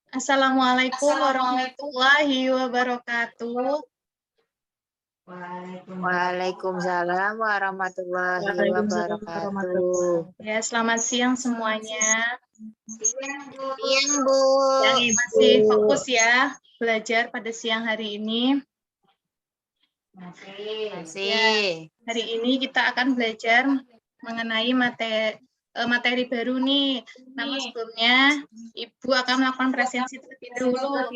Assalamualaikum warahmatullahi wabarakatuh. Waalaikumsalam warahmatullahi wabarakatuh. Ya, selamat siang semuanya. Siang, Bu. Yang masih fokus ya belajar pada siang hari ini. Masih. Ya, hari ini kita akan belajar mengenai materi baru nih. Namun sebelumnya Ibu akan melakukan presensi terlebih dahulu.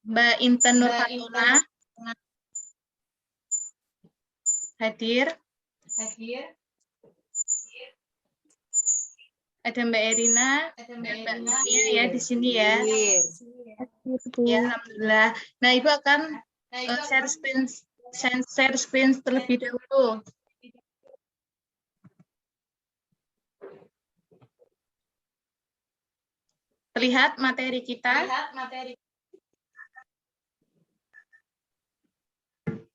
Mbak Inten Nurfatuna hadir. Ada Mbak Erina, Mbak Mia ya di sini ya. Ya, alhamdulillah. Nah, Ibu akan share screen terlebih dahulu. Terlihat materi kita?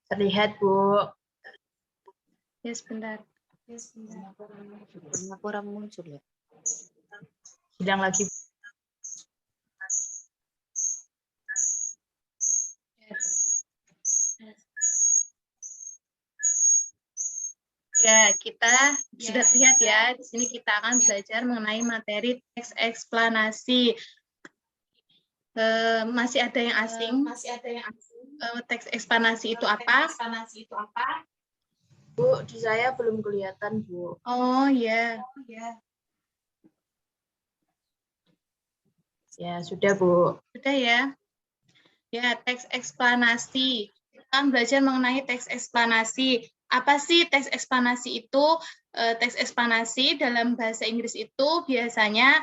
Terlihat, Bu. Ya, sebentar. Kurang muncul ya. Sedang lagi. Ya, kita sudah lihat ya. Di sini kita akan belajar mengenai materi teks eksplanasi. Masih ada yang asing? Teks eksplanasi itu apa? Bu, di saya belum kelihatan, Bu. Oh, ya. Ya, sudah, Bu. Sudah ya. Ya, teks eksplanasi. Kita akan belajar mengenai teks eksplanasi. Apa sih teks eksplanasi itu? Teks eksplanasi dalam bahasa Inggris itu biasanya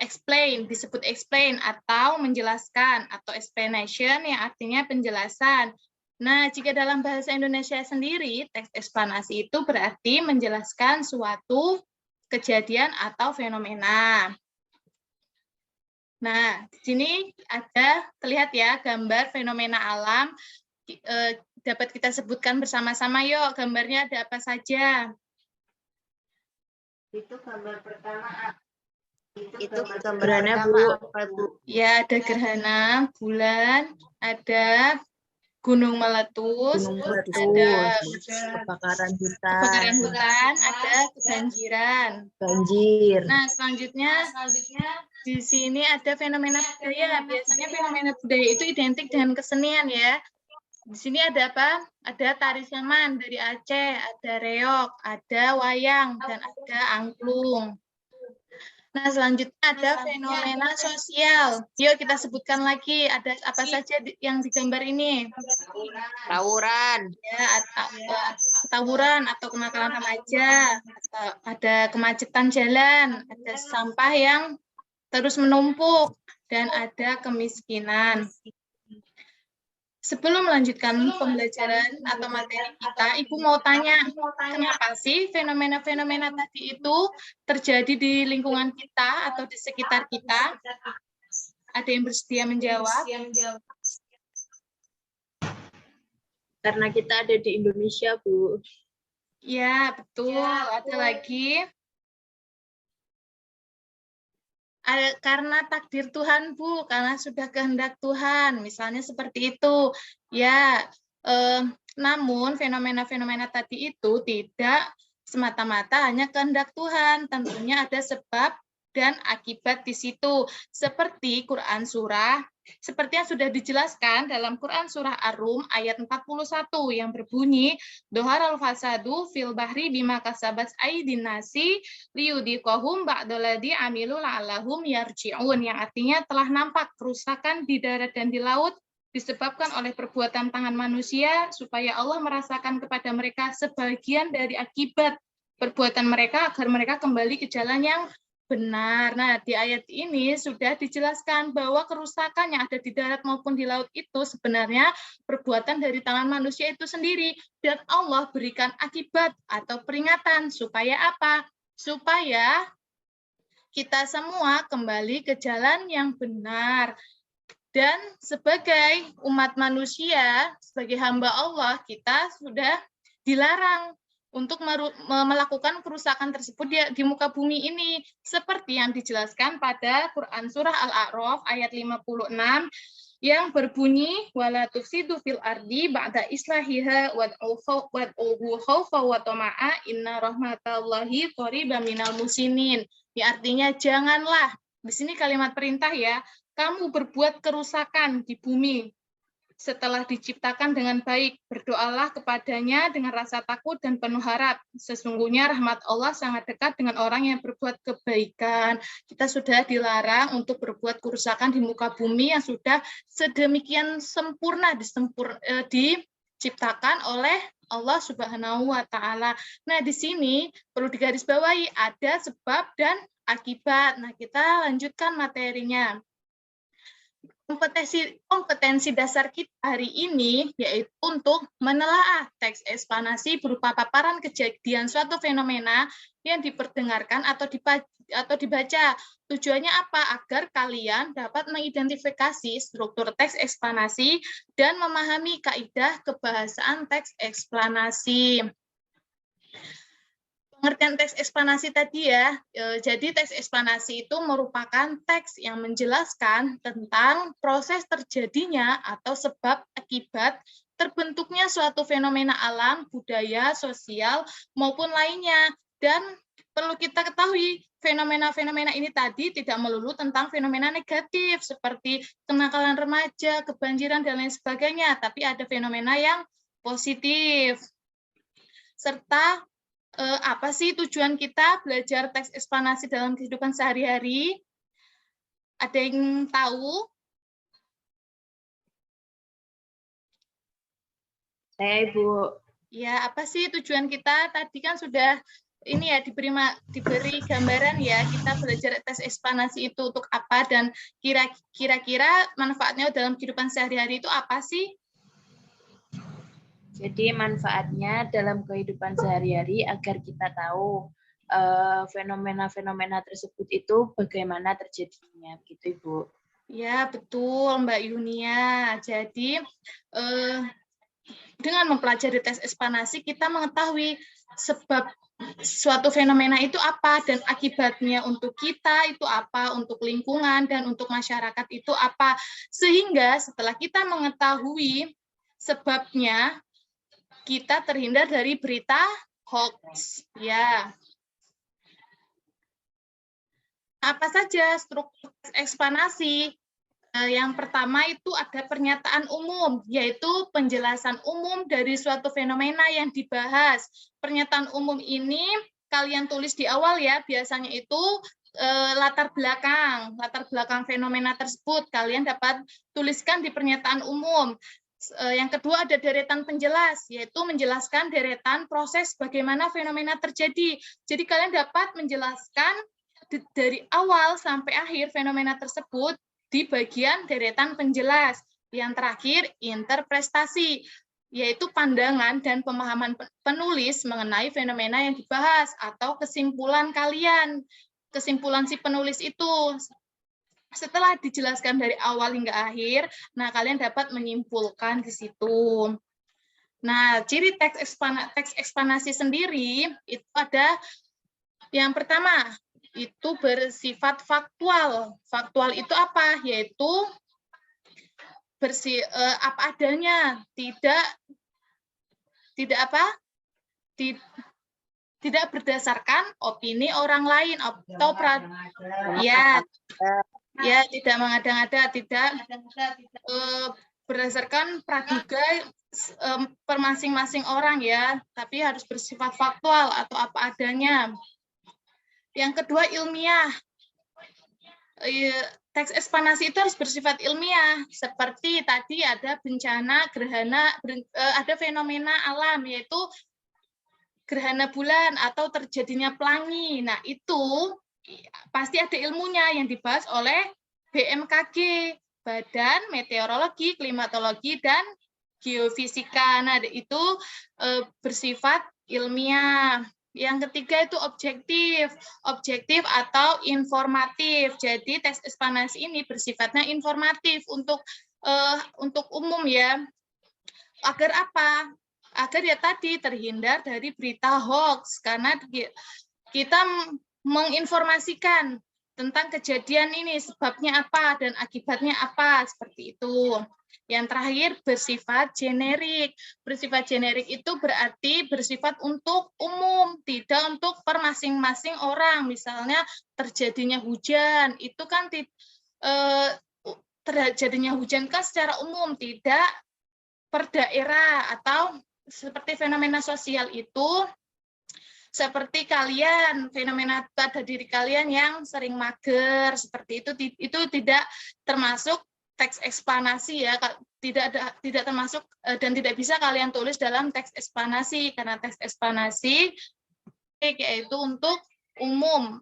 explain, disebut explain atau menjelaskan, atau explanation yang artinya penjelasan. Nah, jika dalam bahasa Indonesia sendiri, teks eksplanasi itu berarti menjelaskan suatu kejadian atau fenomena. Nah, di sini ada terlihat ya gambar fenomena alam. Dapat kita sebutkan bersama-sama yuk, gambarnya ada apa saja? Itu gambar pertama. Itu gerhana, Bu. Ya, ada gerhana bulan, ada gunung meletus, ada kebakaran hutan, ada kebanjiran. banjir. Nah, selanjutnya di sini ada fenomena budaya. Biasanya fenomena budaya itu identik dengan kesenian ya. Di sini ada apa? Ada tari saman dari Aceh, ada reog, ada wayang, dan ada angklung. Nah, selanjutnya ada fenomena sosial. Yuk kita sebutkan lagi, ada apa saja yang digambar ini? Tawuran. Ya, tawuran atau kenakalan remaja, ada kemacetan jalan, ada sampah yang terus menumpuk, dan ada kemiskinan. Sebelum melanjutkan pembelajaran atau materi kita, Ibu mau tanya, kenapa sih fenomena-fenomena tadi itu terjadi di lingkungan kita atau di sekitar kita? Ada yang bersedia menjawab? Karena kita ada di Indonesia, Bu. Ya, betul. Ada lagi? Karena takdir Tuhan, Bu, karena sudah kehendak Tuhan, misalnya seperti itu. Ya, namun fenomena-fenomena tadi itu tidak semata-mata hanya kehendak Tuhan, tentunya ada sebab dan akibat di situ. Seperti Quran surah, seperti yang sudah dijelaskan dalam Quran surah Ar-Rum ayat 41 yang berbunyi, Doharal fasadu fil bahri bima kasabat aydin nasi liyudhiqahum ba'dalladzi amilu la'allahum yarji'un, yang artinya telah nampak kerusakan di darat dan di laut disebabkan oleh perbuatan tangan manusia, supaya Allah merasakan kepada mereka sebagian dari akibat perbuatan mereka agar mereka kembali ke jalan yang benar. Nah, di ayat ini sudah dijelaskan bahwa kerusakan yang ada di darat maupun di laut itu sebenarnya perbuatan dari tangan manusia itu sendiri, dan Allah berikan akibat atau peringatan supaya apa? Supaya kita semua kembali ke jalan yang benar. Dan sebagai umat manusia, sebagai hamba Allah, kita sudah dilarang untuk melakukan kerusakan tersebut di muka bumi ini, seperti yang dijelaskan pada Quran Surah Al-A'raf ayat 56 yang berbunyi wala tufsidu fil ardi ba'da islahiha wad'uhu khaufa wa tama'a inna rahmatallahi qaribam minal musinin. Ya, artinya janganlah, di sini kalimat perintah ya, kamu berbuat kerusakan di bumi setelah diciptakan dengan baik, berdoalah kepadanya dengan rasa takut dan penuh harap. Sesungguhnya rahmat Allah sangat dekat dengan orang yang berbuat kebaikan. Kita sudah dilarang untuk berbuat kerusakan di muka bumi yang sudah sedemikian sempurna diciptakan oleh Allah Subhanahu wa Ta'ala. Nah, di sini perlu digarisbawahi ada sebab dan akibat. Nah, kita lanjutkan materinya. Kompetensi dasar kita hari ini yaitu untuk menelaah teks eksplanasi berupa paparan kejadian suatu fenomena yang diperdengarkan atau dibaca. Tujuannya apa? Agar kalian dapat mengidentifikasi struktur teks eksplanasi dan memahami kaidah kebahasaan teks eksplanasi. Pengertian teks eksplanasi tadi ya, jadi teks eksplanasi itu merupakan teks yang menjelaskan tentang proses terjadinya atau sebab akibat terbentuknya suatu fenomena alam, budaya, sosial, maupun lainnya. Dan perlu kita ketahui, fenomena-fenomena ini tadi tidak melulu tentang fenomena negatif, seperti kenakalan remaja, kebanjiran, dan lain sebagainya, tapi ada fenomena yang positif. Serta apa sih tujuan kita belajar teks eksplanasi dalam kehidupan sehari-hari? Ada yang tahu? Saya, Ibu. Ya, apa sih tujuan kita? Tadi kan sudah ini ya diberi gambaran ya, kita belajar teks eksplanasi itu untuk apa dan kira-kira manfaatnya dalam kehidupan sehari-hari itu apa sih? Jadi manfaatnya dalam kehidupan sehari-hari agar kita tahu fenomena-fenomena tersebut itu bagaimana terjadinya, gitu Ibu. Ya, betul Mbak Yunia. Jadi dengan mempelajari teks eksplanasi kita mengetahui sebab suatu fenomena itu apa dan akibatnya untuk kita itu apa, untuk lingkungan dan untuk masyarakat itu apa. Sehingga setelah kita mengetahui sebabnya, kita terhindar dari berita hoax. Ya. Apa saja struktur eksplanasi? Yang pertama itu ada pernyataan umum, yaitu penjelasan umum dari suatu fenomena yang dibahas. Pernyataan umum ini kalian tulis di awal ya, biasanya itu latar belakang fenomena tersebut. Kalian dapat tuliskan di pernyataan umum. Yang kedua ada deretan penjelas, yaitu menjelaskan deretan proses bagaimana fenomena terjadi. Jadi kalian dapat menjelaskan dari awal sampai akhir fenomena tersebut di bagian deretan penjelas. Yang terakhir, interpretasi, yaitu pandangan dan pemahaman penulis mengenai fenomena yang dibahas atau kesimpulan kalian, kesimpulan si penulis itu. Setelah dijelaskan dari awal hingga akhir, nah kalian dapat menyimpulkan di situ. Nah, ciri teks eksplanasi sendiri itu ada yang pertama, itu bersifat faktual. Faktual itu apa? Yaitu apa adanya, tidak berdasarkan opini orang lain atau tidak mengada-ngada, tidak berdasarkan praduga per masing-masing orang ya, tapi harus bersifat faktual atau apa adanya. Yang kedua, ilmiah. Teks eksplanasi itu harus bersifat ilmiah, seperti tadi ada bencana, gerhana, ada fenomena alam, yaitu gerhana bulan atau terjadinya pelangi. Nah, itu pasti ada ilmunya yang dibahas oleh BMKG, Badan Meteorologi, Klimatologi, dan Geofisika. Nah, itu bersifat ilmiah. Yang ketiga itu objektif atau informatif. Jadi teks eksplanasi ini bersifatnya informatif untuk umum ya. Agar apa? agar ya tadi terhindar dari berita hoax, karena kita menginformasikan tentang kejadian ini, sebabnya apa dan akibatnya apa, seperti itu. Yang terakhir, bersifat generik. Bersifat generik itu berarti bersifat untuk umum, tidak untuk per masing-masing orang. Misalnya terjadinya hujan, itu kan terjadinya hujan kan secara umum, tidak per daerah. Atau seperti fenomena sosial itu, seperti kalian, fenomena pada diri kalian yang sering mager, seperti itu tidak termasuk teks eksplanasi ya, tidak termasuk dan tidak bisa kalian tulis dalam teks eksplanasi, karena teks eksplanasi yaitu untuk umum.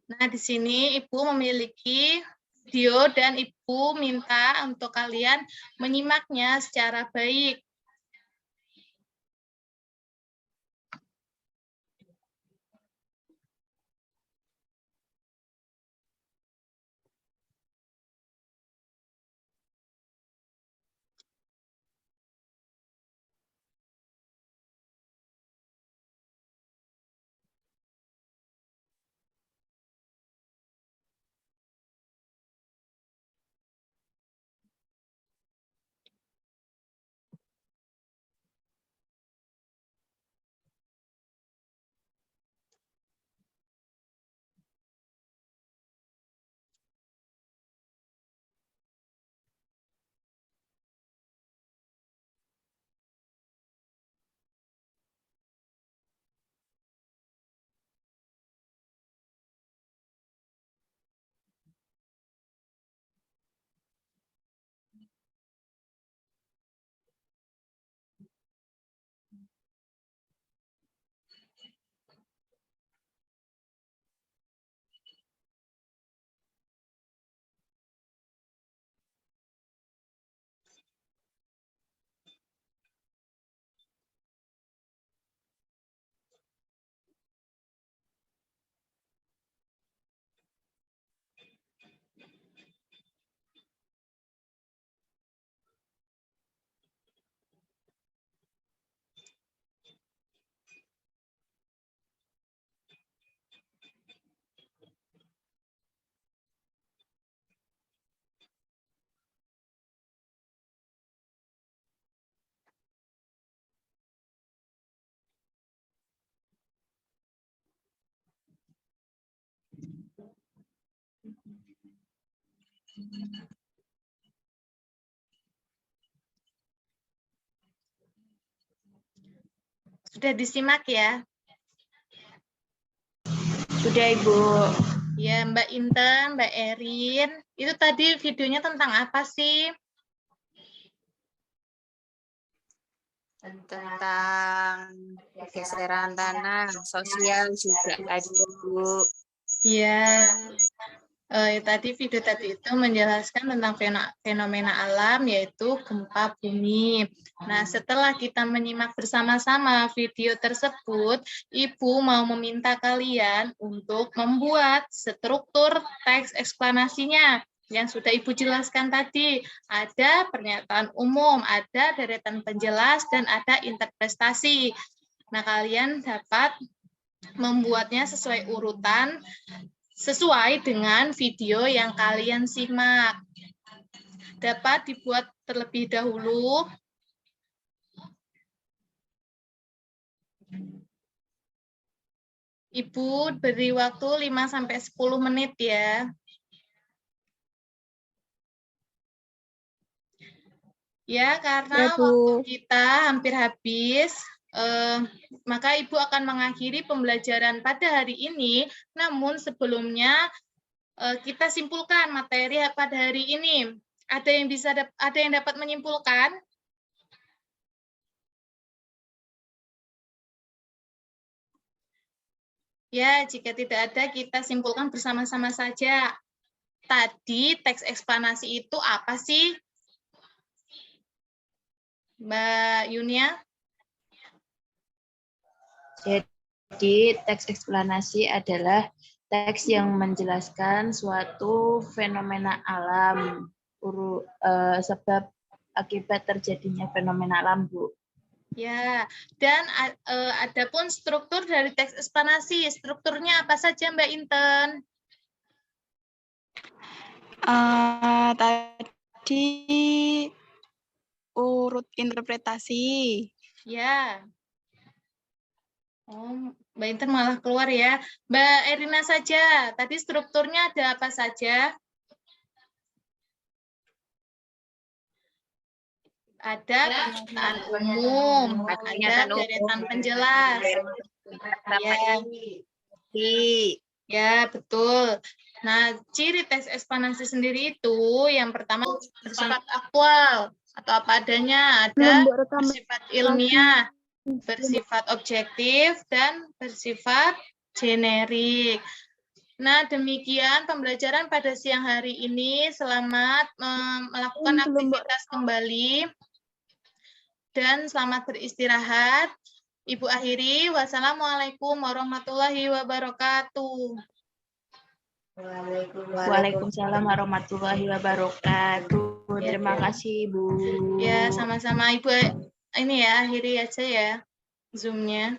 Nah, di sini Ibu memiliki video dan Ibu minta untuk kalian menyimaknya secara baik. Sudah disimak ya? Sudah, Ibu. Ya, Mbak Intan, Mbak Erin, itu tadi videonya tentang apa sih? Tentang pergeseran tanah, sosial juga ada, Bu. Ya, tadi video tadi itu menjelaskan tentang fenomena alam, yaitu gempa bumi. Nah, setelah kita menyimak bersama-sama video tersebut, Ibu mau meminta kalian untuk membuat struktur teks eksplanasinya yang sudah Ibu jelaskan tadi. Ada pernyataan umum, ada deretan penjelas, dan ada interpretasi. Nah, kalian dapat membuatnya sesuai urutan, sesuai dengan video yang kalian simak. Dapat dibuat terlebih dahulu. Ibu beri waktu 5-10 menit ya. Ya, karena waktu kita hampir habis, maka Ibu akan mengakhiri pembelajaran pada hari ini. Namun sebelumnya kita simpulkan materi pada hari ini. Ada yang dapat menyimpulkan? Ya, jika tidak ada, kita simpulkan bersama-sama saja. Tadi teks eksplanasi itu apa sih, Mbak Yunia? Jadi, teks eksplanasi adalah teks yang menjelaskan suatu fenomena alam, sebab akibat terjadinya fenomena alam, Bu. Ya, dan adapun struktur dari teks eksplanasi, strukturnya apa saja Mbak Inten? Tadi urut interpretasi. Ya. Oh, Mbak Inten malah keluar ya. Mbak Erina saja, tadi strukturnya ada apa saja? Ada pernyataan umum, ada deretan penjelas. Ya. Ya, betul. Nah, ciri teks eksplanasi sendiri itu yang pertama bersifat aktual atau apa adanya, ada bersifat ilmiah, bersifat objektif, dan bersifat generik. Nah, demikian pembelajaran pada siang hari ini. Selamat melakukan aktivitas kembali dan selamat beristirahat. Ibu akhiri, wassalamualaikum warahmatullahi wabarakatuh. Waalaikumsalam warahmatullahi wabarakatuh. Terima kasih, Bu. Ya, sama-sama Ibu. Ini ya, akhiri aja ya Zoom-nya.